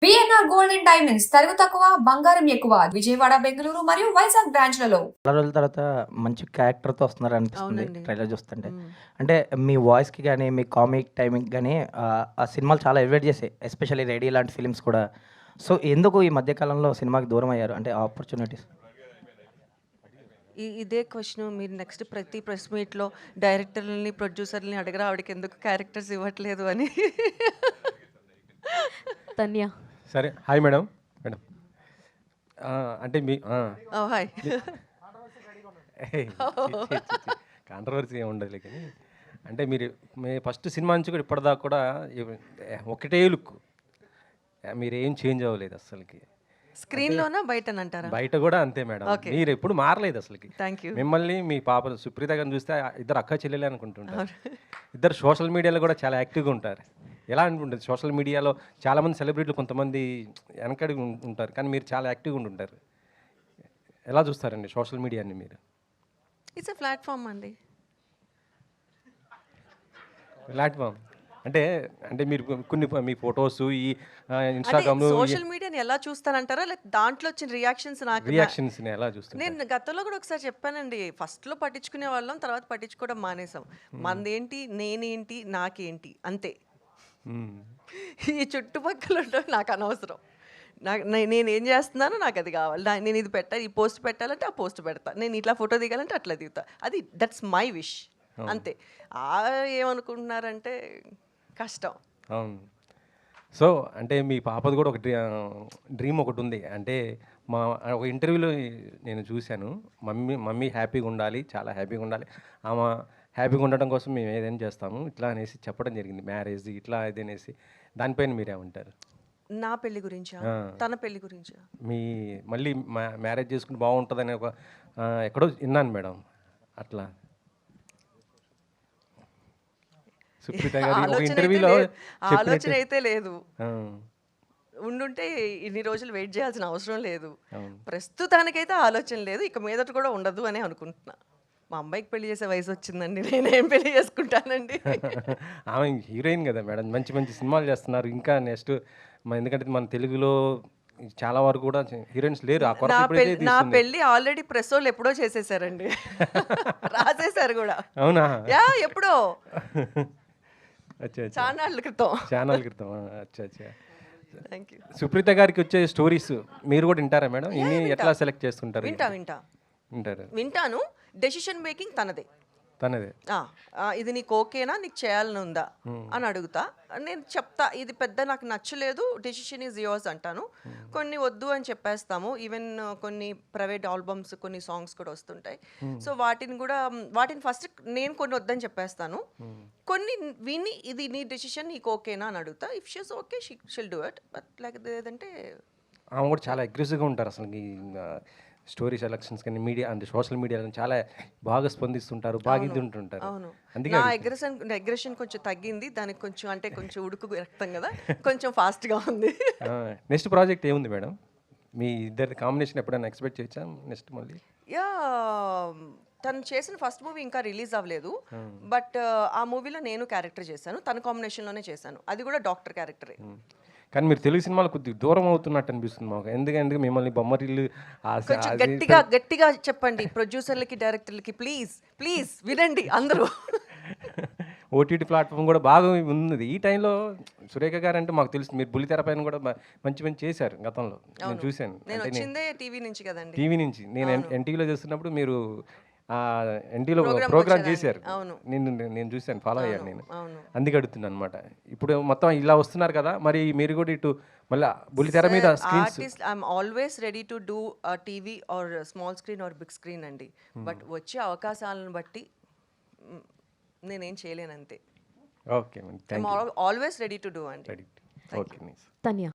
BNR gold and diamonds తరుగు తక్కువ బంగారం ఎక్కువ విజయవాడ బెంగళూరు మరియు వైజాగ్ బ్రాంచ్లలో. చాలా రోజుల తర్వాత మంచి క్యారెక్టర్‌తో వస్తున్నారు అనిపిస్తుంది అవునండి. ట్రైలర్ చూస్తుంటే. హ్మ్. అంటే మీ వాయిస్‌కి గాని, మీ కామిక్ టైమింగ్ గాని ఆ సినిమాలు చాలా ఎలివేట్ చేసాయి. ఎస్పెషల్లీ 'రేడి' లాంటి ఫిల్మ్స్ కూడా. సో, ఎందుకు ఈ మధ్య కాలంలో సినిమాకి దూరం అయ్యారు? అంటే ఆపర్చునిటీస్. ఇదే క్వెషన్ మీరు నెక్స్ట్ ప్రతి ప్రెస్ మీట్‌లో డైరెక్టర్లని, ప్రొడ్యూసర్‌లని అడగరా ఆవిడకి ఎందుకు క్యారెక్టర్స్ ఇవ్వట్లేదు అని. తన్య. సరే. Hi madam. మేడం. అంటే మీ ఓహ్! హాయ్. కాంట్రవర్సీ ఏమి ఉండదులే కానీ అంటే మీరు మీ ఫస్ట్ సినిమా నుంచి కూడా ఇప్పటిదాకా కూడా ఒకటే లుక్, మీరేం చేంజ్ అవ్వలేదు అసలుకి. స్క్రీన్‌లోనా బయటనంటారా? బయట కూడా అంతే మేడం. ఓకే. మీరు ఎప్పుడు మారలేదు అసలుకి. Thank you. మిమ్మల్ని మీ పాప సుప్రీత గారిని చూస్తే ఇద్దరు అక్క చెల్లెలే అనుకుంటుంటారు. ఇద్దరు సోషల్ మీడియాలో కూడా చాలా యాక్టివ్గా ఉంటారు. ఎలా అనుకుంటుంది సోషల్ మీడియాలో చాలామంది సెలబ్రిటీలు కొంతమంది వెనకడి ఉంటారు, కానీ మీరు చాలా యాక్టివ్గా ఉంటుంటారు. ఎలా చూస్తారండి సోషల్ మీడియాని మీరు? ఇట్స్ ఎ ప్లాట్‌ఫామ్ అండి. ప్లాట్ఫామ్ అంటే అంటే మీరు కొన్ని మీ ఫొటోస్ ఈ అంటే ఇన్స్టాగ్రామ్లో సోషల్ మీడియాని ఎలా చూస్తానంటారా? లేకపోతే దాంట్లో వచ్చిన రియాక్షన్స్ నాకు రియాక్షన్స్ని ఎలా చూస్తారు? నేను గతంలో కూడా ఒకసారి చెప్పానండి. ఫస్ట్‌లో పట్టించుకునే వాళ్ళం, తర్వాత పట్టించుకోవడం మానేసాం. మనదేంటి, నేనేంటి, నాకేంటి అంతే. ఈ చుట్టుపక్కల ఉండడం నాకు అనవసరం. నేనేం చేస్తున్నానో నాకు అది కావాలి. నేను ఇది పెట్టాలి, ఈ పోస్ట్ పెట్టాలంటే ఆ పోస్ట్ పెడతా, నేను ఇట్లా ఫోటో దిగాలంటే అట్లా దిగుతా. అది దట్స్ మై విష్ అంతే. ఏమనుకుంటున్నారంటే కష్టం. అవును. సో అంటే మీ పాపది కూడా ఒక డ్రీమ్ ఒకటి ఉంది. అంటే మా ఒక ఇంటర్వ్యూలో నేను చూశాను, మమ్మీ హ్యాపీగా ఉండాలి, చాలా హ్యాపీగా ఉండాలి, ఆమె హ్యాపీగా ఉండడం కోసం మేము ఏదైనా చేస్తాము ఇట్లా అనేసి చెప్పడం జరిగింది. మ్యారేజ్ ఇట్లా ఇది అనేసి, దానిపైన మీరేమంటారు? నా పెళ్లి గురించా, తన పెళ్లి గురించా? మీ మళ్ళీ మ్యారేజ్ చేసుకుంటే బాగుంటుందని ఒక ఎక్కడో విన్నాను మేడం. అట్లా సుప్రీత గారి ఒక ఇంటర్వ్యూలో ఆలోచన అయితే లేదు. ఉండుంటే ఇన్ని రోజులు వెయిట్ చేయాల్సిన అవసరం లేదు. ప్రస్తుతానికైతే ఆలోచన లేదు, ఇక మీదట కూడా ఉండదు అని అనుకుంటున్నా. మా అమ్మాయికి పెళ్లి చేసే వయసు వచ్చిందండి, నేనేం పెళ్లి చేసుకుంటానండి. ఆమె హీరోయిన్ కదా మేడం, మంచి మంచి సినిమాలు చేస్తున్నారు. ఇంకా నెక్స్ట్ ఎందుకంటే మన తెలుగులో చాలా వరకు కూడా హీరోయిన్స్ లేరు. ఆ కొరత ఇప్పుడైతే నా తీస్తుంది. పెళ్లి ఆల్రెడీ ప్రెస్ వాళ్ళు ఎప్పుడో చేసేసారండి. రాసేసారు కూడా. అవునా? యా ఎప్పుడో అచ్చా అచ్చా, చానాళ్ళ క్రితం. ఛానల్ క్రితం. అచ్చా అచ్చా. Thank you. సుప్రీత గారికి వచ్చే స్టోరీస్ మీరు కూడా వింటారా మేడం? ఇన్ని ఎట్లా సెలెక్ట్ చేస్తుంటారు? వింటారు. వింటాను. డెసిషన్ మేకింగ్ తనదే. తనదే. ఇది నీకు ఓకేనా, నీకు చేయాలని ఉందా అని అడుగుతా. నేను చెప్తా, ఇది పెద్ద నాకు నచ్చలేదు, డెసిషన్ ఈజ్ యువర్స్ అంటాను. కొన్ని వద్దు అని చెప్పేస్తాము. ఈవెన్ కొన్ని ప్రైవేట్ ఆల్బమ్స్, కొన్ని సాంగ్స్ కూడా వస్తుంటాయి. సో వాటిని ఫస్ట్ నేను కొన్ని వద్దని చెప్పేస్తాను. కొన్ని విని ఇది నీ డెసిషన్, నీకు ఓకేనా అని అడుగుతా. If she's okay షిల్ do it. But లేదంటే ఆమె కూడా చాలా అగ్రెసివ్గా ఉంటారు అసలు. ఈ స్టోరీ సెలక్షన్స్ కానీ మీడియా అంటే సోషల్ మీడియాలో చాలా బాగా స్పందిస్తుంటారు, బాగా ఇది ఉంటుంటారు. అవును. అందుకే నా అగ్రెషన్ కొంచెం తగ్గింది. దానికి కొంచెం అంటే కొంచెం ఉడుకు రక్తం కదా, కొంచెం ఫాస్ట్గా ఉంది. నెక్స్ట్ ప్రాజెక్ట్ ఏముంది మేడం? మీ ఇద్దరి కాంబినేషన్ ఎప్పుడైనా ఎక్స్పెక్ట్ చేయొచ్చా నెక్స్ట్ మళ్ళీ? యా, తను చేసిన ఫస్ట్ మూవీ ఇంకా రిలీజ్ అవ్వలేదు. బట్ ఆ మూవీలో నేను క్యారెక్టర్ చేశాను, తన కాంబినేషన్లోనే చేశాను. అది కూడా డాక్టర్ క్యారెక్టరే. కానీ మీరు తెలుగు సినిమాలు కొద్దిగా దూరం అవుతున్నట్టు అనిపిస్తుంది మాకు. ఎందుకంటే మిమ్మల్ని బొమ్మరిల్లు కొంచెం గట్టిగా చెప్పండి ప్రొడ్యూసర్లకి, డైరెక్టర్లకి. ప్లీజ్ వినండి అందరూ. ఓటీటీ ప్లాట్ఫామ్ కూడా బాగా ఉంది ఈ టైంలో. సురేఖ గారు అంటే మాకు తెలుసు, మీరు బుల్లితెర పైన కూడా మంచి చేశారు గతంలో, నేను చూశాను. నేను వచ్చిందే టీవీ నుంచి కదండి. టీవీ నుంచి నేను ఎన్టీవీలో చేస్తున్నప్పుడు మీరు ఎన్టీలో ప్రోగ్రామ్ చేశారు. నేను చూశాను, ఫాలో అయ్యాను నేను. అందుకే అడుగుతున్నాను అనమాట. ఇప్పుడు మొత్తం ఇలా వస్తున్నారు కదా, మరి మీరు కూడా ఇటు మళ్ళీ బుల్లితెర మీద artist I'm always ready to do TV or small screen or big screen అండి. బట్ వచ్చే అవకాశాలను బట్టి నేనేం చేయలేను అంతే. Okay, always ready to do అండి. ఓకే. తన్య.